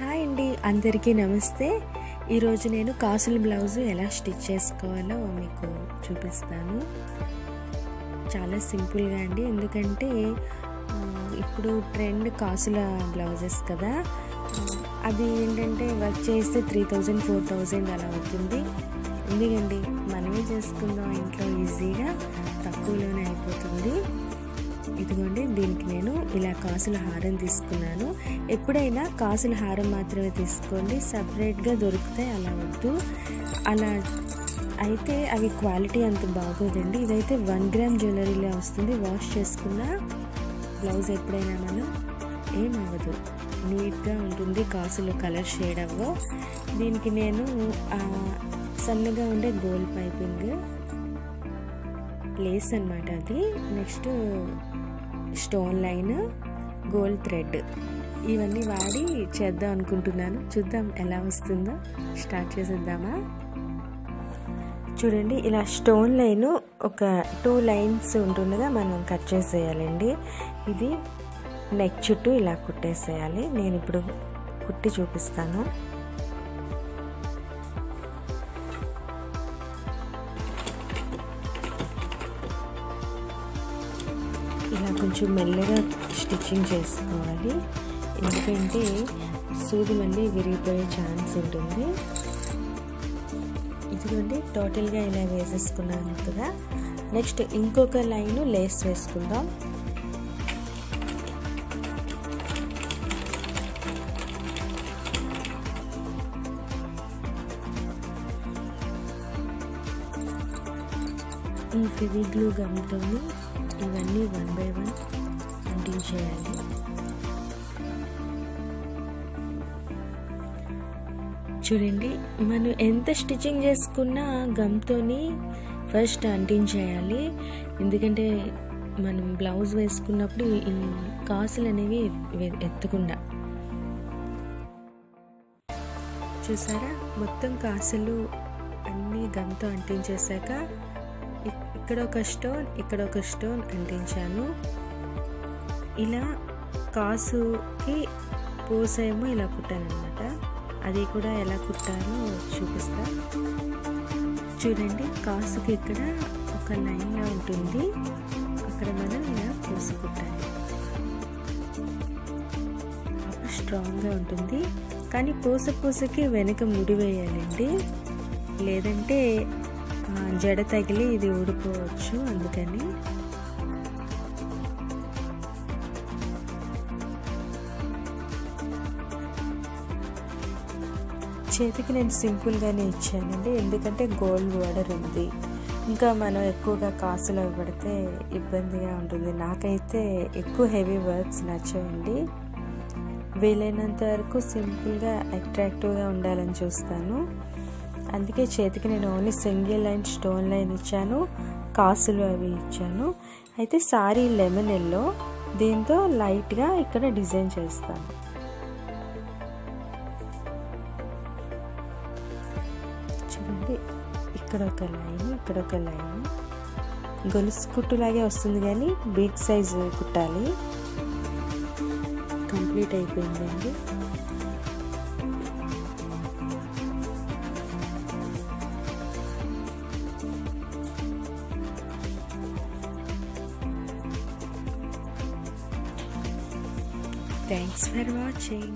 Hi అండి, అందరికీ నమస్తే. ఈరోజు నేను కాసుల బ్లౌజ్ ఎలా స్టిచ్ చేసుకోవాలో మీకు చూపిస్తాను. చాలా సింపుల్గా అండి, ఎందుకంటే ఇప్పుడు ట్రెండ్ కాసుల బ్లౌజెస్ కదా. అది ఏంటంటే వర్క్ చేస్తే 3000 4000 అలా అవుతుంది. ఎందుకండి మనమే చేసుకుందాం ఇంట్లో, ఈజీగా తక్కువలోనే అయిపోతుంది. ఇదిగోండి, దీనికి నేను ఇలా కాసుల హారం తీసుకున్నాను. ఎప్పుడైనా కాసుల హారం మాత్రమే తీసుకోండి, సపరేట్గా దొరుకుతాయి, అలా వద్దు. అలా అయితే అవి క్వాలిటీ అంత బాగోదండి. ఇదైతే 1 గ్రామ్ జ్యువెలరీలో వస్తుంది. వాష్ చేసుకున్న బ్లౌజ్ ఎప్పుడైనా మనం ఏమవ్వదు, నీట్గా ఉంటుంది. కాసులు కలర్ షేడ్ అవ్వవు. దీనికి నేను సన్నగా ఉండే గోల్డ్ పైపింగ్ లేస్ అన్నమాట అది. Next stone line, gold thread, ఇవన్నీ వాడి చేద్దాం అనుకుంటున్నాను. చూద్దాం ఎలా వస్తుందో. స్టార్ట్ చేసేద్దామా? చూడండి, ఇలా స్టోన్ లైన్ ఒక 2 లైన్స్ ఉంటుండగా మనం కట్ చేసేయాలండి. ఇది నెక్ చుట్టూ ఇలా కుట్టేసేయాలి. నేను ఇప్పుడు కుట్టి చూపిస్తాను. ఇలా కొంచెం మెల్లగా స్టిచ్చింగ్ చేసుకోవాలి, ఎందుకంటే సూది మళ్ళీ విరిగిపోయే ఛాన్స్ ఉంటుంది. ఇదిగోండి, టోటల్గా ఇలా వేసేసుకున్నాను కదా. నెక్స్ట్ ఇంకొక లైన్ లేస్ వేసుకుందాం. ఈ ఫెవి గ్లూ గమ్తో ఇవన్నీ 1 by 1 అంటించేయాలి. చూడండి, మనం ఎంత స్టిచ్చింగ్ చేసుకున్నా గమ్తోని ఫస్ట్ అంటించేయాలి. ఎందుకంటే మనం బ్లౌజ్ వేసుకున్నప్పుడు ఈ కాసులు అనేవి ఎత్తకుండా. చూసారా, మొత్తం కాసులు అన్నీ గమ్తో అంటించేసాక ఇక్కడ ఒక స్టోన్, ఇక్కడ ఒక స్టోన్ అంటించాను. ఇలా కాసుకి పూసేమో ఇలా కుట్టాను అనమాట. అది కూడా ఎలా కుట్టానో చూపిస్తా. చూడండి, కాసుకి ఇక్కడ ఒక లైన్గా ఉంటుంది, అక్కడ మనం ఇలా పూసి కుట్టాలి. అప్పుడు స్ట్రాంగ్గా ఉంటుంది. కానీ పూసకి వెనక ముడి వేయాలండి, లేదంటే జడ తగిలి ఇది ఊడిపోవచ్చు. అందుకని చేతికి నేను సింపుల్గానే ఇచ్చానండి, ఎందుకంటే గోల్డ్ బార్డర్ ఉంది. ఇంకా మనం ఎక్కువగా కాసులు పడితే ఇబ్బందిగా ఉంటుంది. నాకైతే ఎక్కువ హెవీ వర్క్స్ నచ్చవండి. వీలైనంత వరకు సింపుల్గా అట్రాక్టివ్గా ఉండాలని చూస్తాను. అందుకే చేతికి నేను only single line stone line ఇచ్చాను, కాసులు అవి ఇచ్చాను. అయితే సారీ లెమన్ ఎల్లో, దీంతో లైట్గా ఇక్కడ డిజైన్ చేస్తాను. చూడండి, ఇక్కడ ఒక లైన్, ఇక్కడ ఒక లైన్. గొలుసు కుట్టులాగే వస్తుంది, కానీ బిగ్ సైజు కుట్టాలి. కంప్లీట్ అయిపోయిందండి. Thanks for watching.